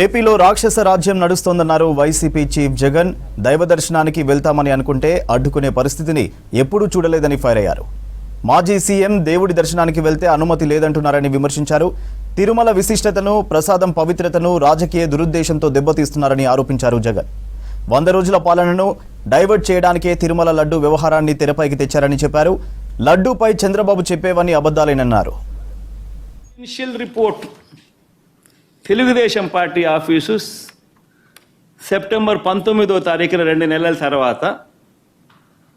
ఏపీలో రాక్షస రాజ్యం నడుస్తోందన్నారు వైసీపీ చీఫ్ జగన్. దైవ దర్శనానికి వెళ్తామని అనుకుంటే అడ్డుకునే పరిస్థితిని ఎప్పుడూ చూడలేదని ఫైర్ అయ్యారు. మాజీ సీఎం దేవుడి దర్శనానికి వెళ్తే అనుమతి లేదంటున్నారని విమర్శించారు. తిరుమల విశిష్టతను, ప్రసాదం పవిత్రతను రాజకీయ దురుద్దేశంతో దెబ్బతీస్తున్నారని ఆరోపించారు జగన్. 100 రోజుల పాలనను డైవర్ట్ చేయడానికే తిరుమల లడ్డు వ్యవహారాన్ని తెరపైకి తెచ్చారని చెప్పారు. లడ్డూపై చంద్రబాబు చెప్పేవన్నీ అబద్ధాలేనన్నారు. Initial report Telugu Desam party office September 19వ తారీఖున 2 నెలల తర్వాత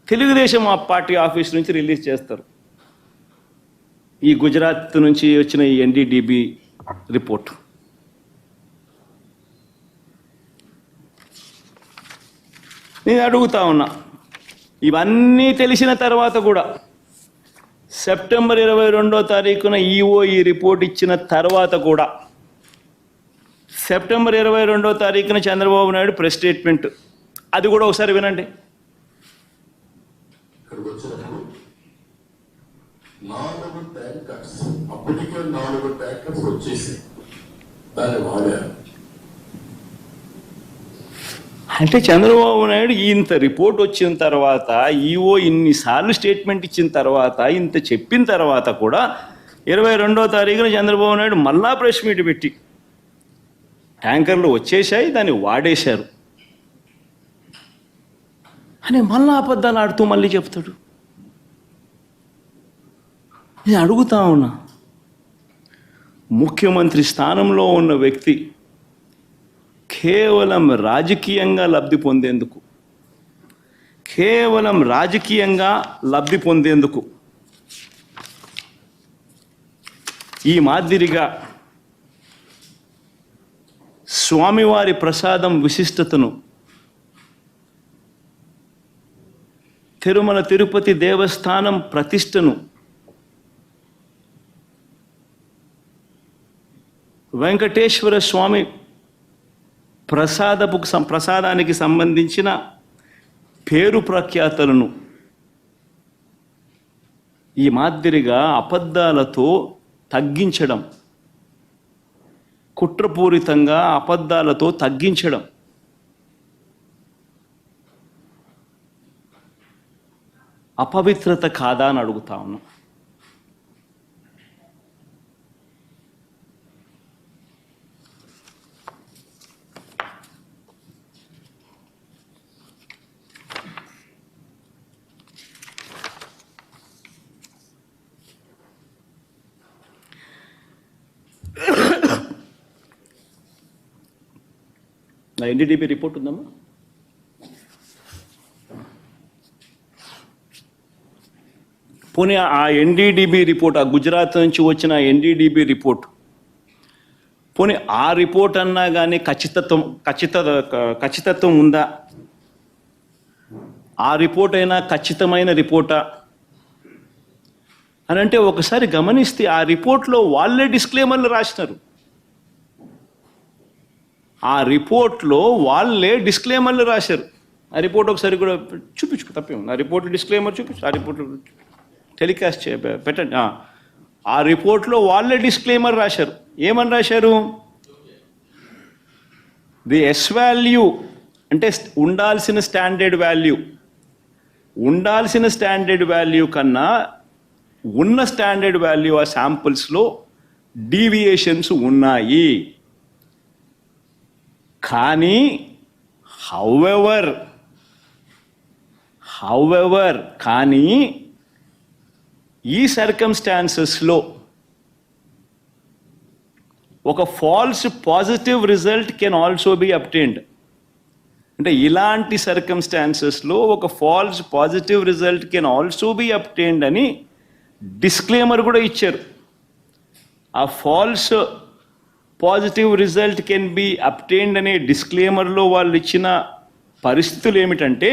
తెలుగుదేశం పార్టీ ఆఫీస్ నుంచి రిలీజ్ చేస్తారు. ఈ గుజరాత్ నుంచి వచ్చిన ఈ ఎన్డీడీబీ రిపోర్ట్. నేను అడుగుతా ఉన్నా, ఇవన్నీ తెలిసిన తర్వాత కూడా సెప్టెంబర్ 22వ తారీఖున ఈఓ ఈ రిపోర్ట్ ఇచ్చిన తర్వాత కూడా సెప్టెంబర్ 22వ తారీఖున చంద్రబాబు నాయుడు ప్రెస్ స్టేట్మెంట్, అది కూడా ఒకసారి వినండి. అంటే చంద్రబాబు నాయుడు ఇంత రిపోర్ట్ వచ్చిన తర్వాత, ఈఓ ఇన్నిసార్లు స్టేట్మెంట్ ఇచ్చిన తర్వాత, ఇంత చెప్పిన తర్వాత కూడా 22వ తారీఖున చంద్రబాబు నాయుడు మళ్ళా ప్రెస్ మీట్ పెట్టి ట్యాంకర్లు వచ్చేసాయి, దాన్ని వాడేశారు అని మళ్ళా అబద్ధాలు ఆడుతూ మళ్ళీ చెప్తాడు. నేను అడుగుతా ఉన్నా, ముఖ్యమంత్రి స్థానంలో ఉన్న వ్యక్తి కేవలం రాజకీయంగా లబ్ధి పొందేందుకు ఈ మాదిరిగా స్వామివారి ప్రసాదం విశిష్టతను, తిరుమల తిరుపతి దేవస్థానం ప్రతిష్టను, వెంకటేశ్వర స్వామి ప్రసాదానికి సంబంధించిన పేరు ప్రఖ్యాతలను ఈ మాదిరిగా అబద్ధాలతో తగ్గించడం, కుట్రపూరితంగా అబద్ధాలతో తగ్గించడం అపవిత్రత కాదా అని అడుగుతా ఉన్నా. నా ఎన్డీడీబీ రిపోర్ట్ ఉందమ్మా. పోనీ ఆ ఎన్డీడీబీ రిపోర్ట్, ఆ గుజరాత్ నుంచి వచ్చిన ఎన్డీడీబీ రిపోర్ట్, పోనీ ఆ రిపోర్ట్ అన్నా కానీ ఖచ్చితత్వం ఉందా? ఆ రిపోర్ట్ అయినా ఖచ్చితమైన రిపోర్టా అని అంటే ఒకసారి గమనిస్తే ఆ రిపోర్ట్లో వాళ్ళే డిస్క్లైమర్లు రాసినారు. ఆ రిపోర్ట్లో వాళ్ళే డిస్క్లైమర్లు రాశారు. ఆ రిపోర్ట్ ఒకసారి కూడా చూపించుకో, తప్పేముంది. ఆ రిపోర్ట్ డిస్క్లైమర్ చూపించు, ఆ రిపోర్ట్ టెలికాస్ట్ పెట్టండి. ఆ రిపోర్ట్లో వాళ్ళే డిస్క్లైమర్ రాశారు. ఏమని రాశారు? ది ఎస్ వాల్యూ అంటే ఉండాల్సిన స్టాండర్డ్ వాల్యూ కన్నా ఉన్న స్టాండర్డ్ వాల్యూ ఆ శాంపుల్స్లో డీవియేషన్స్ ఉన్నాయి. కానీ హౌవెవర్ కానీ ఈ సర్కమ్స్టాన్సెస్లో ఒక falls positive result can also be obtained. అంటే ఇలాంటి సర్కమ్స్టాన్సెస్లో ఒక falls positive result can also be obtained అని డిస్క్లైమర్ కూడా ఇచ్చారు. ఆ falls positive result can be obtained అనే డిస్క్లైమర్లో వాళ్ళు ఇచ్చిన పరిస్థితులు ఏమిటంటే,